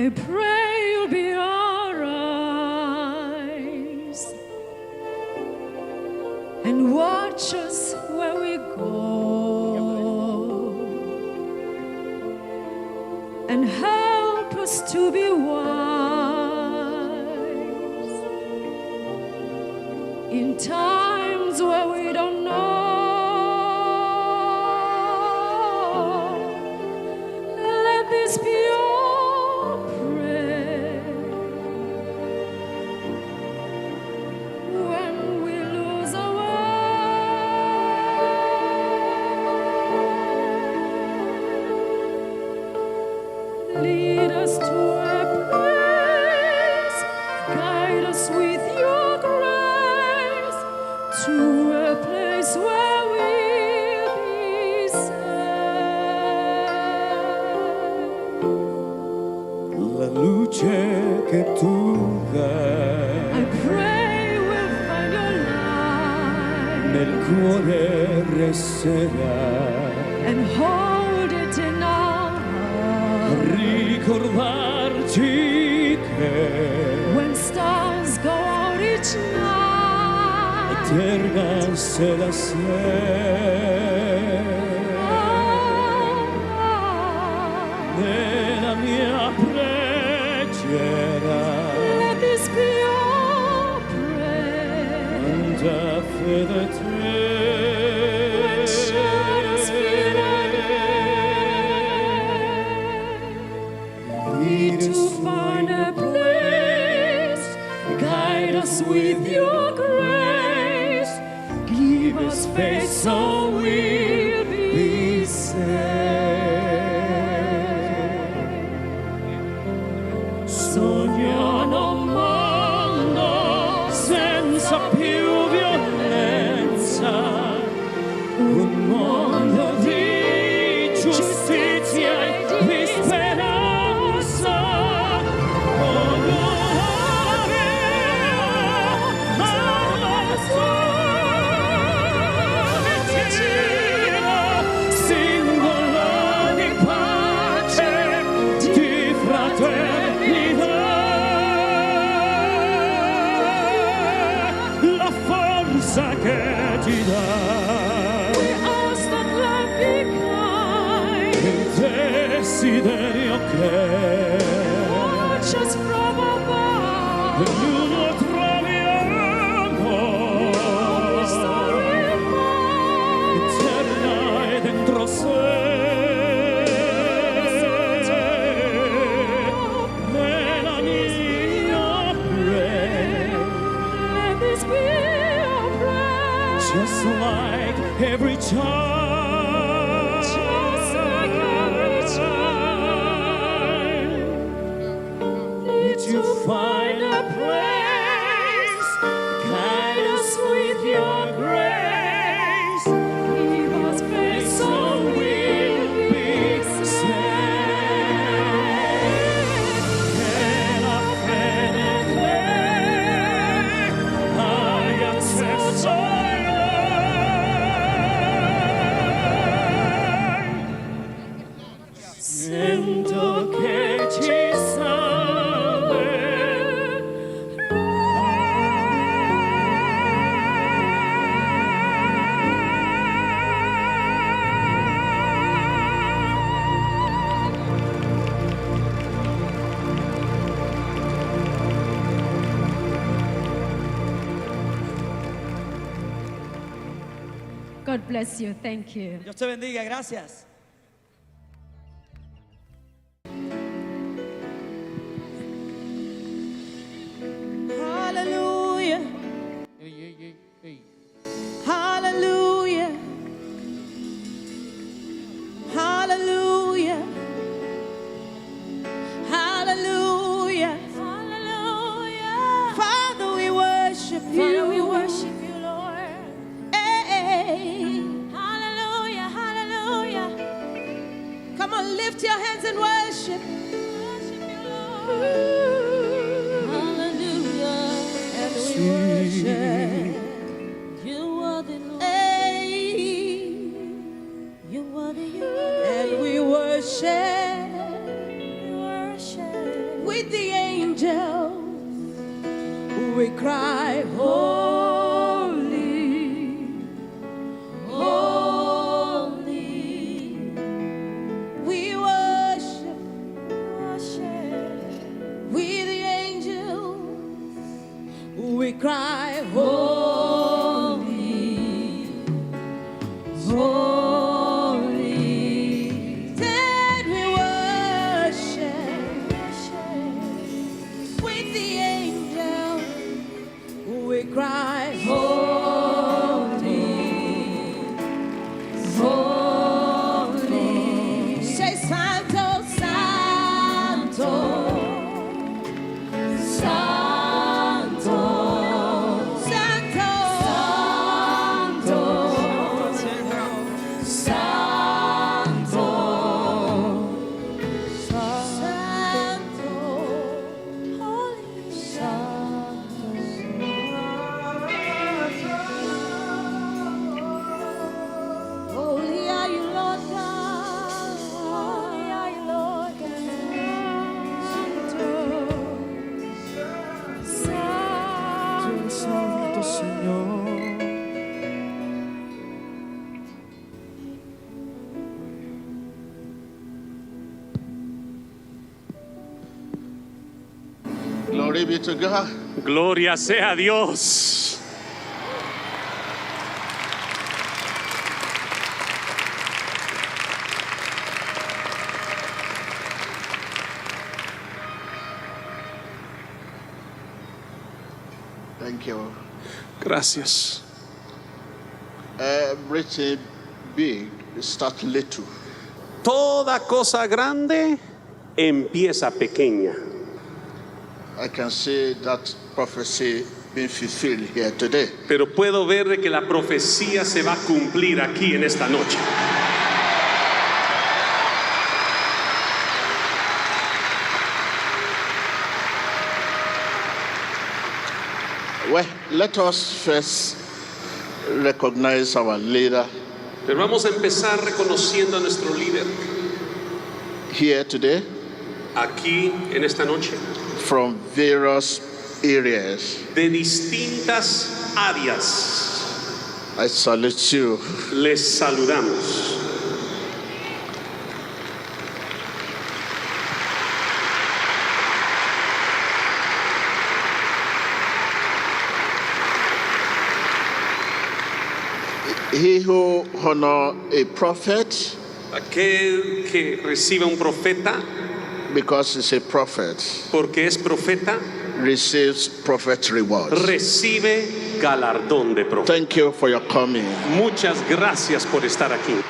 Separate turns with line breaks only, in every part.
I pray you'll be our eyes and watch us where we go and help us to be wise in times where we don't know. Let this be your prayer when we lose our way. Lead us to a place, guide us with your grace, to a place where we'll be safe.
La luce che tu dai
I pray we'll find your light
nel cuore resterà,
and hold it in our heart.
ricordarci che
When stars go out each night,
eterna se la sei. Nella mia preghiera
let this be your prayer.
quanta fede
When shadows fill our day, need to find a place, guide us with your grace, give us faith so we'll be saved.
Sogniamo un mondo senza più violenza, un mondo di giustizia e di speranza. Alla sua vicina, simbolo di pace, di fraternità. La forza che ti dà
We ask that love be kind,
il desiderio che
watch us from above.
ognuno troviamo eterna e dentro sé. Nella mia prayer,
Let this be your prayer.
just like every child,
Just like every child, need
to find a place, guide us with your grace,
give us faith so we'll be saved.
che la fede che hai accesso ai lei. Sento che ci sale.
God bless you. Thank you.
Dios te bendiga, gracias.
Hallelujah. Hallelujah. Hallelujah. Hallelujah.
Hallelujah.
Father, we worship you.
Father, we worship you, Lord.
Hey.
Hallelujah. Hallelujah.
Come on, lift your hands and worship.
Worship you, Lord. Hallelujah.
And we worship.
You are the Lord.
Hey.
You are the
And we worship.
worship.
Glory be to God.
Gloria sea a Dios.
Thank you.
Gracias.
Everything big start little.
Toda cosa grande empieza pequeña.
I can see that prophecy being fulfilled here today.
Pero puedo ver de que la profecía se va a cumplir aquí en esta noche.
Well, let us first recognize our leader
Pero vamos a empezar reconociendo a nuestro líder
here today
aquí en esta noche,
from various areas.
de distintas áreas.
I salute you.
Les saludamos.
He who honor a prophet
Aquel que recibe un profeta,
because he's a prophet
porque es profeta,
receives prophet rewards.
recibe galardón de profeta.
Thank you for your coming.
Muchas gracias por estar aquí.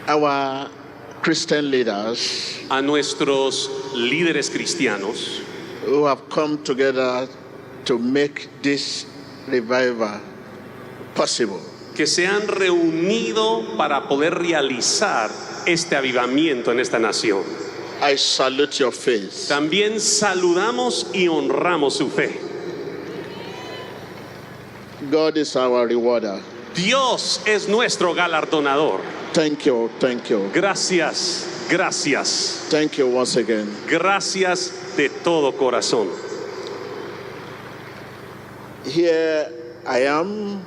Our Christian leaders
A nuestros líderes cristianos
who have come together to make this revival possible.
que se han reunido para poder realizar este avivamiento en esta nación.
I salute your faith.
También saludamos y honramos su fe.
God is our rewarder.
Dios es nuestro galardonador.
Thank you, thank you.
Gracias, gracias,
Thank you once again.
gracias de todo corazón.
Here I am,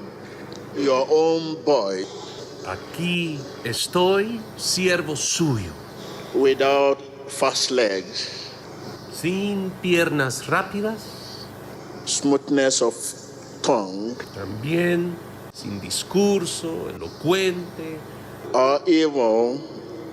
your own boy,
Aquí estoy, siervo suyo,
without fast legs,
sin piernas rápidas,
smoothness of tongue,
también sin discurso elocuente
or even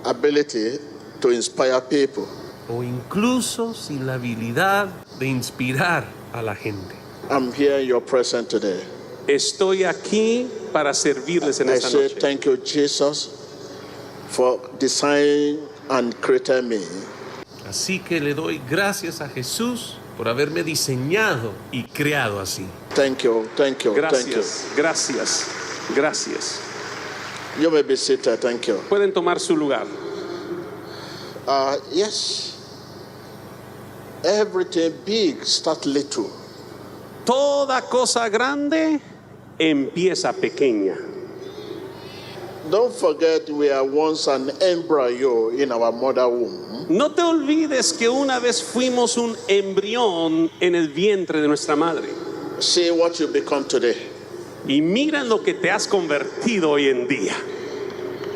ability to inspire people.
o incluso sin la habilidad de inspirar a la gente.
I'm here in your presence today.
Estoy aquí para servirles en
I
esta
say
noche.
thank you, Jesus, for designing and creating me.
Así que le doy gracias a Jesús por haberme diseñado y creado así.
Thank you, thank you, thank you.
Gracias, gracias, gracias.
You may be seated, thank you.
Pueden tomar su lugar.
Yes, everything big start little.
Toda cosa grande empieza pequeña.
Don't forget we are once an embryo in our mother womb.
No te olvides que una vez fuimos un embrión en el vientre de nuestra madre.
See what you become today.
Y mira en lo que te has convertido hoy en día.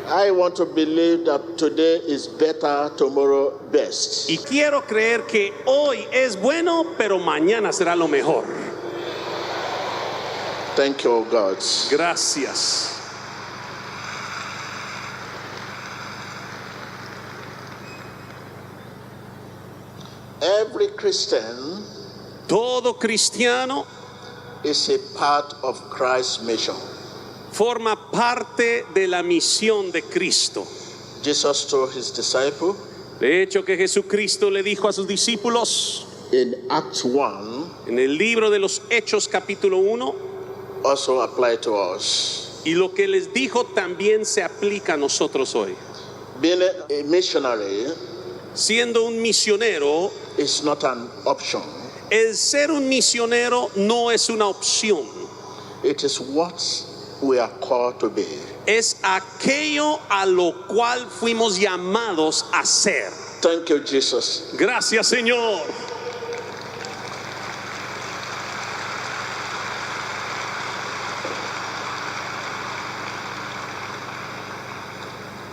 I want to believe that today is better, tomorrow best.
Y quiero creer que hoy es bueno, pero mañana será lo mejor.
Thank you, God.
Gracias.
Every Christian
Todo cristiano
is a part of Christ's mission.
forma parte de la misión de Cristo.
Jesus told his disciple
De hecho, que Jesucristo le dijo a sus discípulos
in Acts 1
en el libro de los Hechos capítulo 1,
also apply to us.
y lo que les dijo también se aplica a nosotros hoy.
Being a missionary
Siendo un misionero,
is not an option.
el ser un misionero no es una opción,
It is what we are called to be.
es aquello a lo cual fuimos llamados a ser.
Thank you, Jesus.
Gracias, Señor.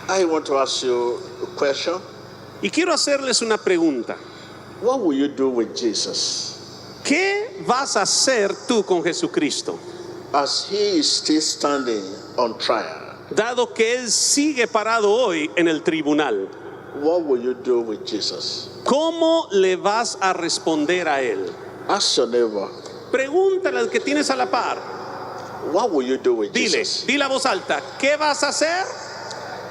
I want to ask you a question.
Y quiero hacerles una pregunta.
What will you do with Jesus
¿Qué vas a hacer tú con Jesucristo?
as he is still standing on trial?
Dado que Él sigue parado hoy en el tribunal,
What will you do with Jesus?
¿cómo le vas a responder a Él?
Ask your neighbor,
Pregúntale al que tienes a la par.
what will you do with
Dile,
Jesus
dile a voz alta, ¿qué vas a hacer?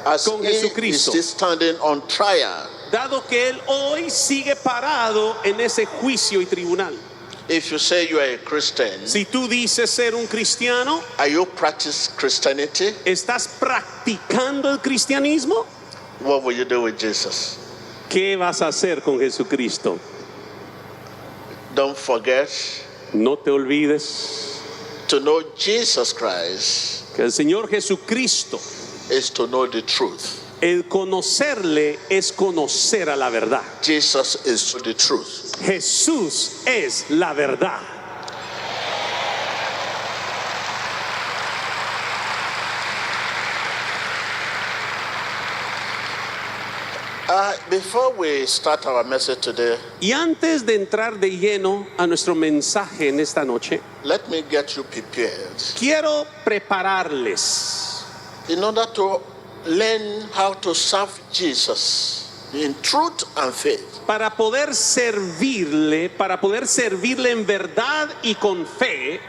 as
con
he is
Jesucristo.
still standing on trial?
Dado que Él hoy sigue parado en ese juicio y tribunal.
If you say you are a Christian,
Si tú dices ser un cristiano,
are you practice Christianity?
¿estás practicando el cristianismo?
What will you do with Jesus?
¿Qué vas a hacer con Jesucristo?
Don't forget
No te olvides
to know Jesus Christ
que el Señor Jesucristo,
is to know the truth.
el conocerle es conocer a la verdad.
Jesus is the truth.
Jesús es la verdad.
Before we start our message today,
Y antes de entrar de lleno a nuestro mensaje en esta noche,
let me get you prepared
quiero prepararles
in order to learn how to serve Jesus in truth and faith.
para poder servirle en verdad y con fe.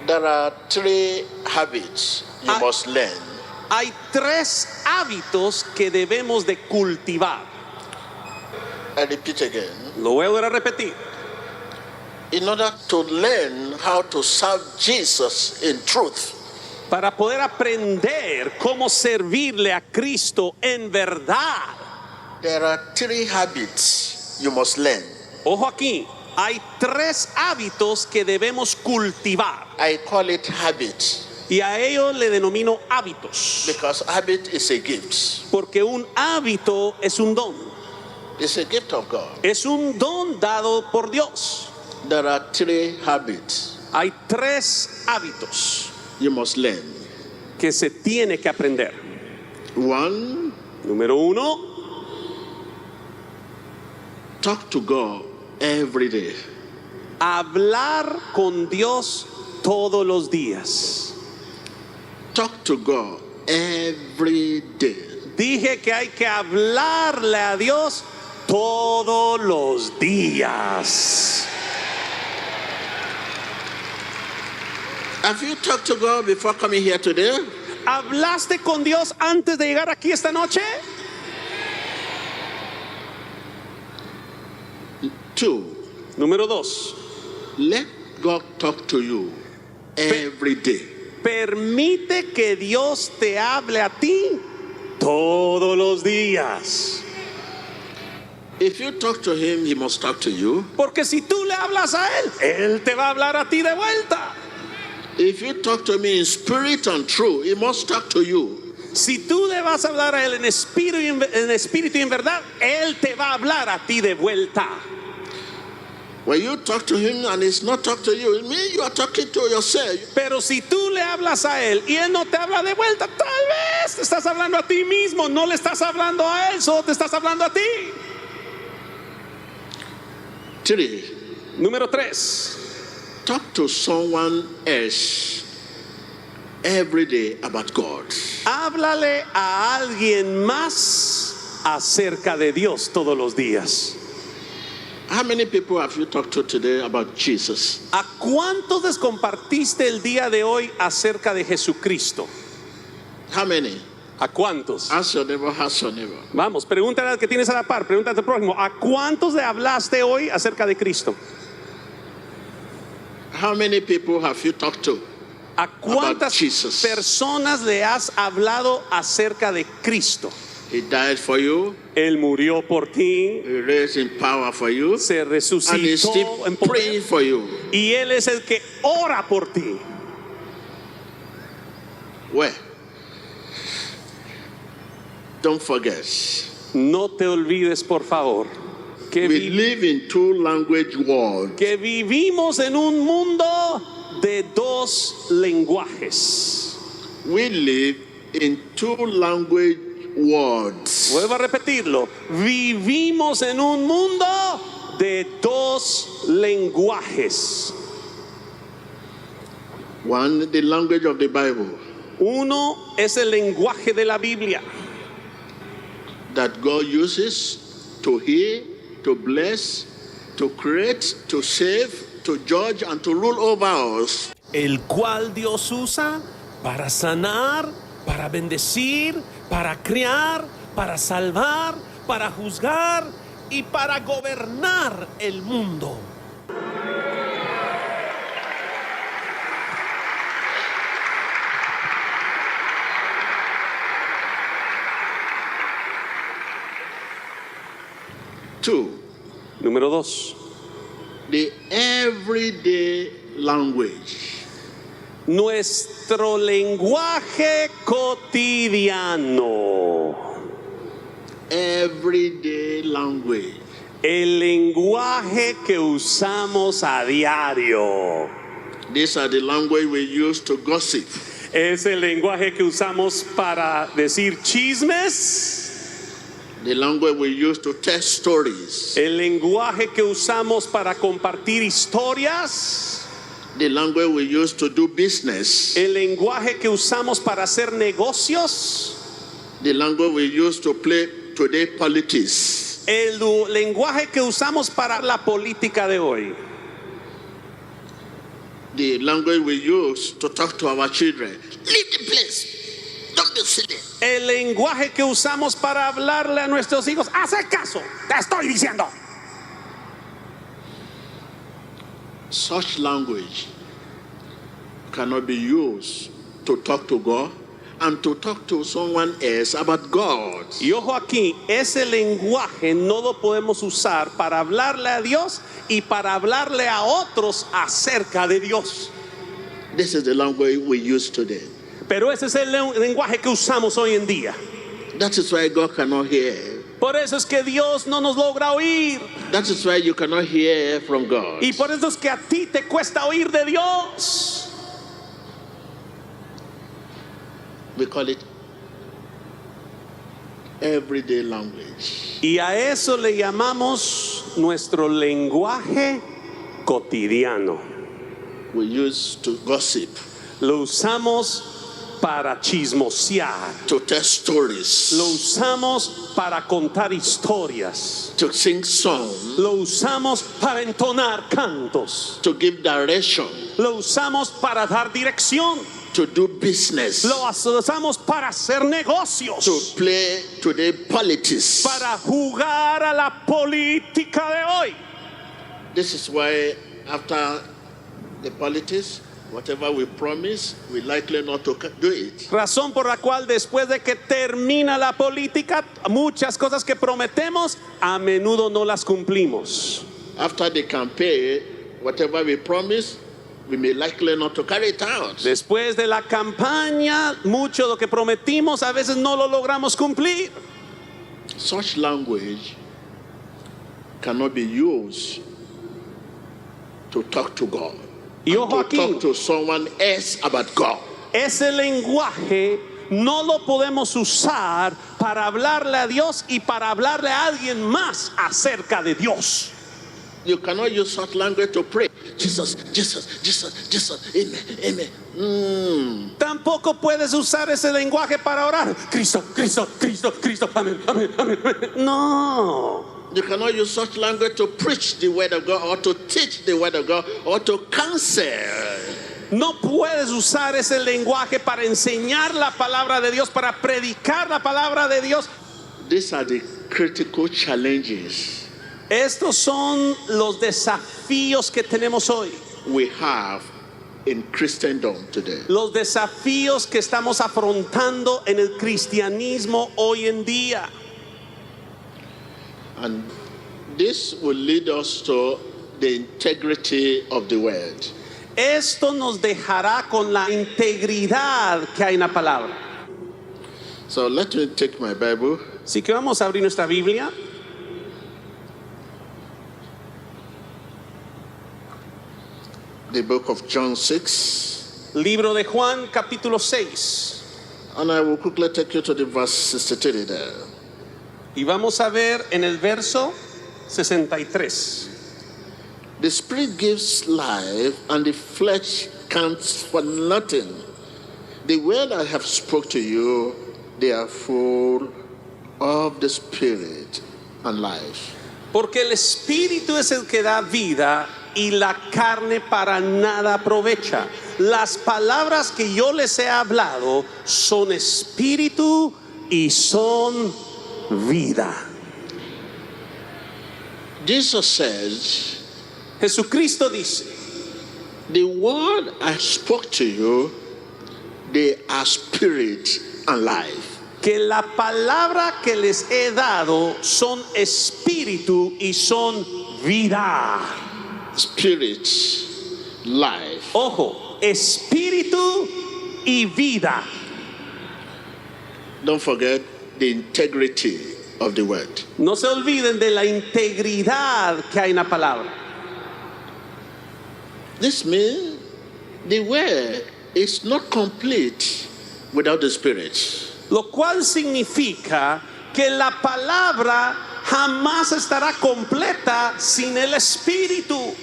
There are 3 habits you
Ah.
must learn.
Hay 3 hábitos que debemos de cultivar.
I repeat again.
Lo voy a volver a repetir.
In order to learn how to serve Jesus in truth,
Para poder aprender cómo servirle a Cristo en verdad.
there are 3 habits you must learn.
Ojo aquí, hay 3 hábitos que debemos cultivar.
I call it habits
Y a ellos le denomino hábitos.
because habit is a gift.
Porque un hábito es un don.
It's a gift of God.
Es un don dado por Dios.
There are 3 habits
Hay 3 hábitos
you must learn.
que se tiene que aprender.
1,
Número 1,
talk to God every day.
hablar con Dios todos los días.
Talk to God every day.
Dije que hay que hablarle a Dios todos los días.
Have you talked to God before coming here today?
¿Hablaste con Dios antes de llegar aquí esta noche?
2,
Número 2,
let God talk to you every day.
permite que Dios te hable a ti todos los días.
If you talk to him, he must talk to you.
Porque si tú le hablas a Él te va a hablar a ti de vuelta.
If you talk to me in spirit and truth, he must talk to you.
Si tú le vas a hablar a Él en espíritu y en verdad, Él te va a hablar a ti de vuelta.
When you talk to him and he's not talking to you, it means you are talking to yourself.
Pero si tú le hablas a Él y Él no te habla de vuelta, tal vez te estás hablando a ti mismo, no le estás hablando a Él, solo te estás hablando a ti.
3,
Número 3,
talk to someone else every day about God.
háblale a alguien más acerca de Dios todos los días.
How many people have you talked to today about Jesus?
¿A cuántos les compartiste el día de hoy acerca de Jesucristo?
How many?
¿A cuántos?
Ask your neighbor, ask your neighbor.
Vamos, pregúntale al que tienes a la par, pregúntale al prójimo, ¿a cuántos le hablaste hoy acerca de Cristo?
How many people have you talked to?
¿A cuántas
Jesus.
personas le has hablado acerca de Cristo?
He died for you.
Él murió por ti,
He raised in power for you.
se
And he's
resucitó
still
en
praying
poder
for you.
y Él es el que ora por ti.
Where? Don't forget.
No te olvides, por favor, que,
We live in 2-language world.
que vivimos en un mundo de 2 lenguajes.
We live in 2-language words.
Vuelvo a repetirlo. Vivimos en un mundo de dos lenguajes.
One, the language of the Bible
Uno es el lenguaje de la Biblia,
that God uses to heal, to bless, to create, to save, to judge, and to rule over us.
el cual Dios usa para sanar, para bendecir, para criar, para salvar, para juzgar y para gobernar el mundo.
Two,
Número 2,
the everyday language.
nuestro lenguaje cotidiano.
Everyday language.
El lenguaje que usamos a diario.
These are the language we use to gossip.
Es el lenguaje que usamos para decir chismes.
The language we use to tell stories.
El lenguaje que usamos para compartir historias.
The language we use to do business.
El lenguaje que usamos para hacer negocios.
The language we use to play today politics.
El lenguaje que usamos para la política de hoy.
The language we use to talk to our children. Leave the place. Don't be silly.
El lenguaje que usamos para hablarle a nuestros hijos. Hace caso, te estoy diciendo.
Such language cannot be used to talk to God and to talk to someone else about God.
Y ojo aquí, ese lenguaje no lo podemos usar para hablarle a Dios y para hablarle a otros acerca de Dios.
This is the language we use today.
Pero ese es el lenguaje que usamos hoy en día.
That is why God cannot hear.
Por eso es que Dios no nos logra oír.
That is why you cannot hear from God.
Y por eso es que a ti te cuesta oír de Dios.
We call it everyday language.
Y a eso le llamamos nuestro lenguaje cotidiano.
We use to gossip,
Lo usamos para chismosear.
to tell stories,
Lo usamos para contar historias.
to sing songs,
Lo usamos para entonar cantos.
to give direction,
Lo usamos para dar dirección.
to do business,
Lo usamos para hacer
to
negocios.
play today politics.
Para jugar a la política de hoy.
This is why after the politics, whatever we promise, we likely not to do it.
Razón por la cual después de que termina la política, muchas cosas que prometemos a menudo no las cumplimos.
After the campaign, whatever we promise, we may likely not to carry it out.
Después de la campaña, mucho de lo que prometimos a veces no lo logramos cumplir.
Such language cannot be used to talk to God.
Y
and
ojo
to
aquí.
talk to someone else about God.
Ese lenguaje no lo podemos usar para hablarle a Dios y para hablarle a alguien más acerca de Dios.
You cannot use such language to pray. Jesus, Jesus, Jesus, Jesus, amen, amen.
Tampoco puedes usar ese lenguaje para orar. Cristo, Cristo, Cristo, Cristo. Amén, amén, amén, amén. No.
You cannot use such language to preach the word of God or to teach the word of God or to counsel.
No puedes usar ese lenguaje para enseñar la palabra de Dios, para predicar la palabra de Dios.
These are the critical challenges
Estos son los desafíos que tenemos hoy.
we have in Christendom today.
Los desafíos que estamos afrontando en el cristianismo hoy en día.
And this will lead us to the integrity of the word.
Esto nos dejará con la integridad que hay en la palabra.
So let me take my Bible.
Así que vamos a abrir nuestra Biblia.
The book of John 6.
Libro de Juan, capítulo 6.
And I will quickly take you to the verse 63 there.
Y vamos a ver en el verso 63.
The spirit gives life, and the flesh counts for nothing. The word I have spoke to you, they are full of the spirit and life.
Porque el espíritu es el que da vida y la carne para nada aprovecha. Las palabras que yo les he hablado son espíritu y son vida.
Jesus says,
Jesucristo dice,
the word I spoke to you, they are spirit and life.
que la palabra que les he dado son espíritu y son vida.
Spirit, life.
Ojo, espíritu y vida.
Don't forget the integrity of the word.
No se olviden de la integridad que hay en la palabra.
This means the word is not complete without the spirit.
Lo cual significa que la palabra jamás estará completa sin el espíritu.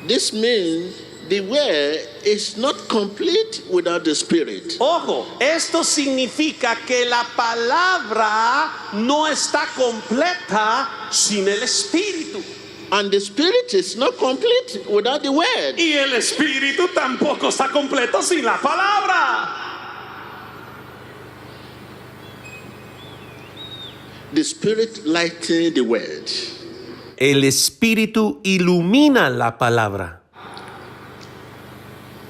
This means the word is not complete without the spirit.
Ojo, esto significa que la palabra no está completa sin el espíritu.
And the spirit is not complete without the word.
Y el espíritu tampoco está completo sin la palabra.
The spirit lightens the word.
El espíritu ilumina la palabra.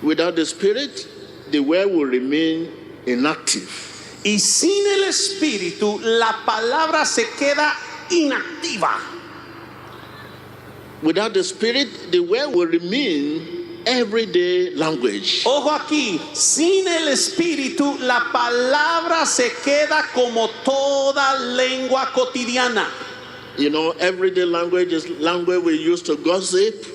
Without the spirit, the word will remain inactive.
Y sin el espíritu, la palabra se queda inactiva.
Without the spirit, the word will remain everyday language.
Ojo aquí, sin el espíritu, la palabra se queda como toda lengua cotidiana.
You know, everyday language is language we use to gossip,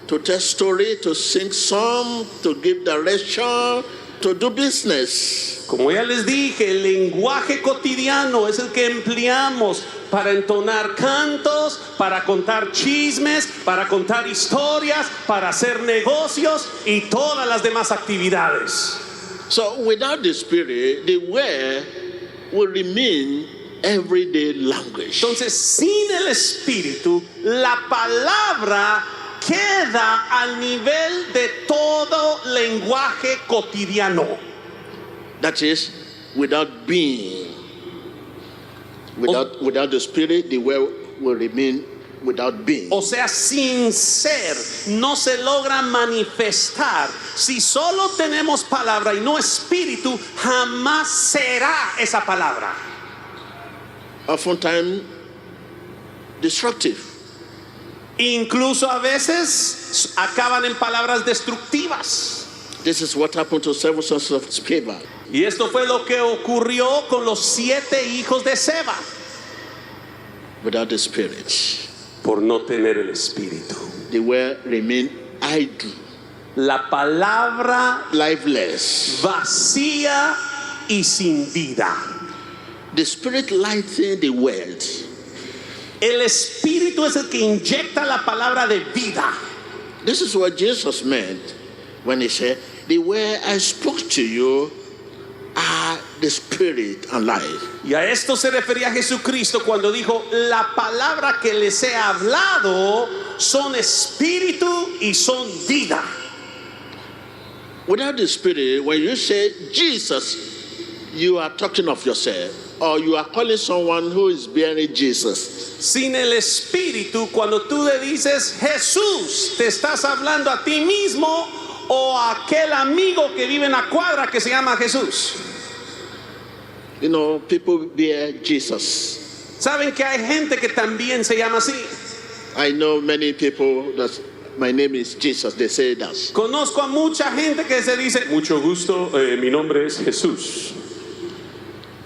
to tell story, to sing song, to give direction, to do business.
Como ya les dije, el lenguaje cotidiano es el que empleamos para entonar cantos, para contar chismes, para contar historias, para hacer negocios y todas las demás actividades.
So without the spirit, the word will remain everyday language.
Entonces, sin el espíritu, la palabra queda al nivel de todo lenguaje cotidiano.
That is, without being. Without the spirit, the word will remain without being.
O sea, sin ser, no se logra manifestar. Si solo tenemos palabra y no espíritu, jamás será esa palabra.
Oftentimes destructive.
Incluso a veces acaban en palabras destructivas.
This is what happened to several sons of Sceva.
Y esto fue lo que ocurrió con los 7 hijos de Seba.
Without the spirit,
Por no tener el espíritu.
the word remain idle,
La palabra
lifeless.
vacía y sin vida.
The spirit lightens the word.
El espíritu es el que inyecta la palabra de vida.
This is what Jesus meant when he said, the word I spoke to you are the spirit and life.
Y a esto se refería Jesucristo cuando dijo, la palabra que les he hablado son espíritu y son vida.
Without the spirit, when you say Jesus, you are talking of yourself, or you are calling someone who is bearing Jesus.
Sin el espíritu, cuando tú le dices Jesús, te estás hablando a ti mismo o a aquel amigo que vive en la cuadra que se llama Jesús.
You know, people bear Jesus.
Saben que hay gente que también se llama así.
I know many people that my name is Jesus, they say that.
Conozco a mucha gente que se dice mucho gusto, mi nombre es Jesús.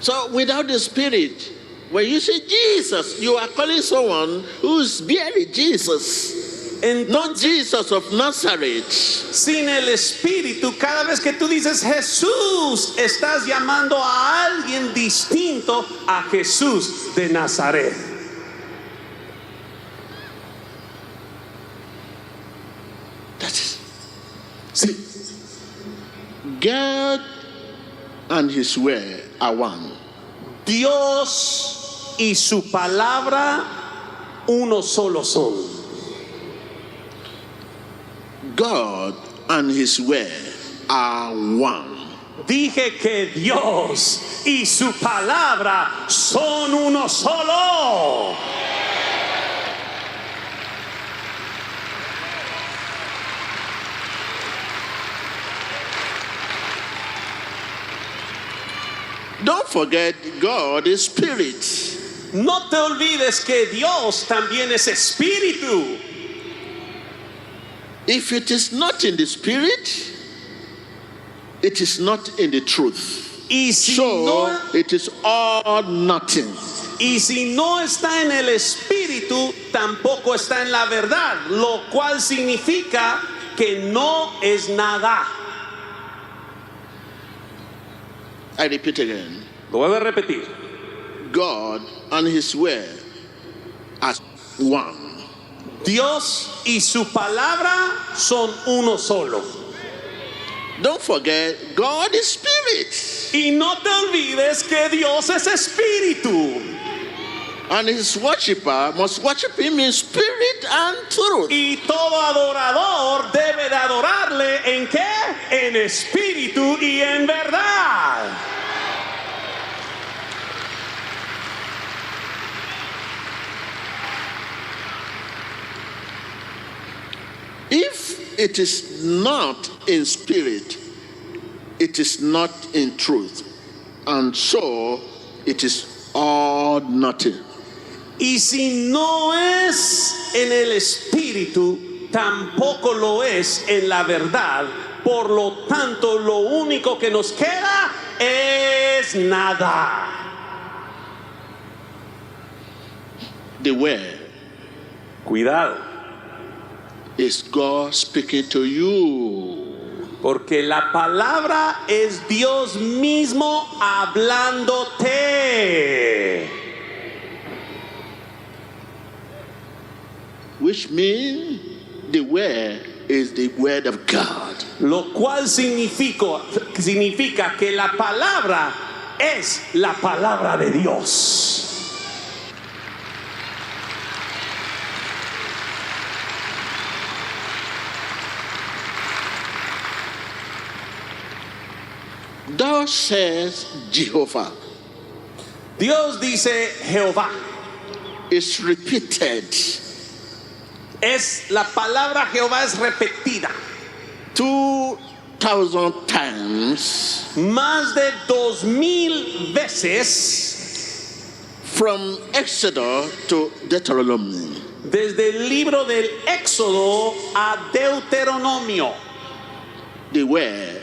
So without the spirit, when you say Jesus, you are calling someone who's bearing Jesus.
Entonces,
Not Jesus of Nazareth.
sin el Espíritu, cada vez que tú dices Jesús, estás llamando a alguien distinto a Jesús de Nazaret.
That is. See, God and His word are one.
Dios y su palabra uno solo son.
God and His word are one.
Dije que Dios y su palabra son uno solo.
Don't forget, God is spirit.
No te olvides que Dios también es espíritu.
If it is not in the spirit, it is not in the truth.
Y si,
So
no,
it is all nothing.
y si no está en el espíritu, tampoco está en la verdad, lo cual significa que no es nada.
I repeat again.
Lo voy a repetir.
God and His word are one.
Dios y su palabra son uno solo.
Don't forget, God is spirit.
Y no te olvides que Dios es espíritu.
And His worshiper must worship Him in spirit and truth.
Y todo adorador debe de adorarle ¿en qué? En espíritu y en verdad.
If it is not in spirit, it is not in truth. And so it is all nothing.
Y si no es en el espíritu, tampoco lo es en la verdad. Por lo tanto, lo único que nos queda es nada.
The word
Cuidado,
is God speaking to you.
porque la palabra es Dios mismo hablándote.
Which means the word is the word of God.
Lo cual significa que la palabra es la palabra de Dios.
Thus says Jehovah.
Dios dice Jehová.
It's repeated
La palabra Jehová es repetida
2,000 times
más de 2000 veces
from Exodus to Deuteronomy.
desde el libro del Éxodo a Deuteronomio.
The word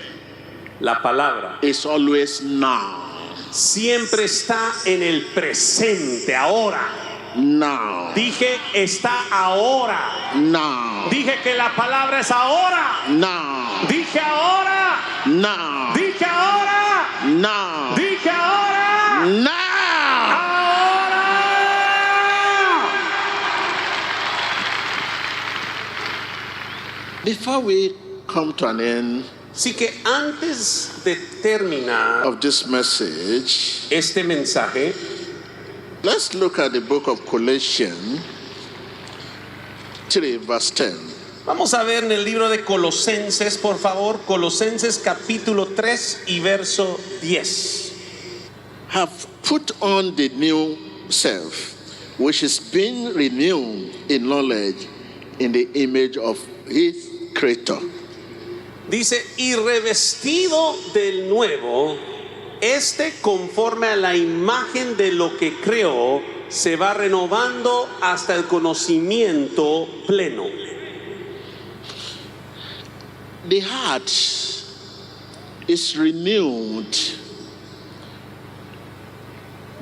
La palabra
is always now.
siempre está en el presente, ahora.
Now.
Dije está ahora.
Now.
Dije que la palabra es ahora.
Now.
Dije ahora.
Now.
Dije ahora.
Now.
Dije ahora.
Now.
Ahora.
Before we come to an end
Así que antes de terminar
of this message,
este mensaje,
let's look at the book of Colossians 3, verse 10.
vamos a ver en el libro de Colosenses, por favor, Colosenses capítulo 3 y verso 10.
Have put on the new self, which is being renewed in knowledge in the image of His Creator.
Dice, y revestido del nuevo, conforme a la imagen de lo que creó, se va renovando hasta el conocimiento pleno.
The heart is renewed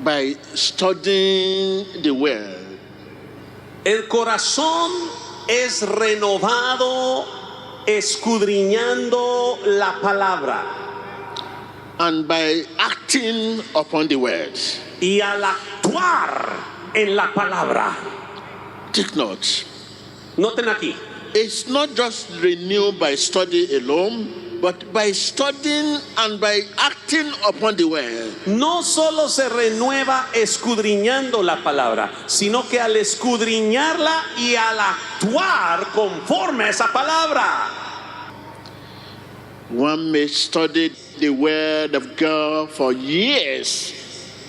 by studying the Word.
El corazón es renovado escudriñando la palabra
and by acting upon the word.
y al actuar en la palabra.
Take note.
Noten aquí,
It's not just renewed by study alone, but by studying and by acting upon the word.
no solo se renueva escudriñando la palabra, sino que al escudriñarla y al actuar conforme a esa palabra.
One may study the word of God for years,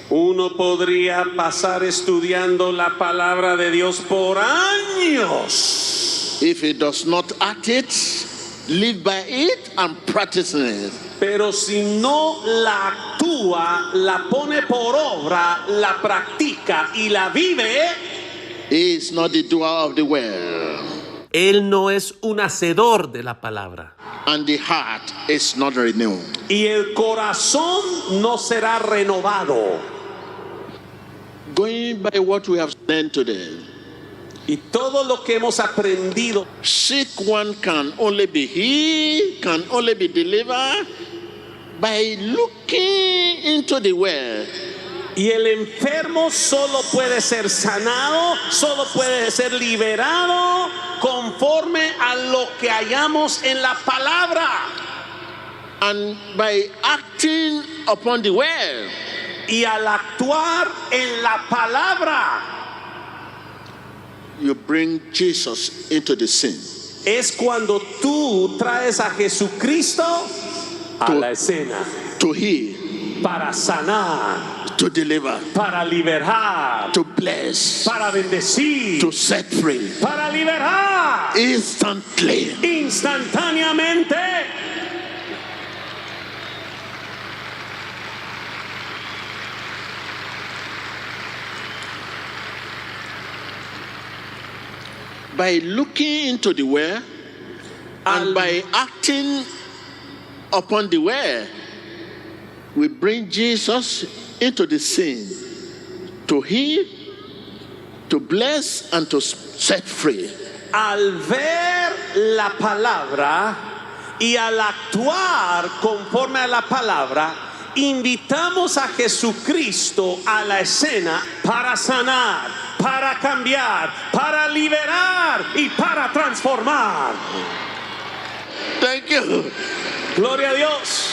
Uno podría pasar estudiando la palabra de Dios por años,
if he does not act it, live by it, and practice it.
pero si no la actúa, la pone por obra, la practica y la vive,
He is not the doer of the word,
Él no es un hacedor de la palabra.
and the heart is not renewed.
y el corazón no será renovado.
Going by what we have learned today,
Y todo lo que hemos aprendido,
sick one can only be healed, can only be delivered by looking into the word.
y el enfermo solo puede ser sanado, solo puede ser liberado conforme a lo que hallamos en la palabra.
And by acting upon the word,
Y al actuar en la palabra,
you bring Jesus into the scene.
es cuando tú traes a Jesucristo a la escena
To heal,
para sanar,
to deliver,
para liberar,
to bless,
para bendecir,
to set free
para liberar
instantly.
instantáneamente.
By looking into the word and by acting upon the word, we bring Jesus into the scene to heal, to bless, and to set free.
Al ver la palabra y al actuar conforme a la palabra, invitamos a Jesucristo a la escena para sanar, para cambiar, para liberar y para transformar.
Thank you.
Gloria a Dios.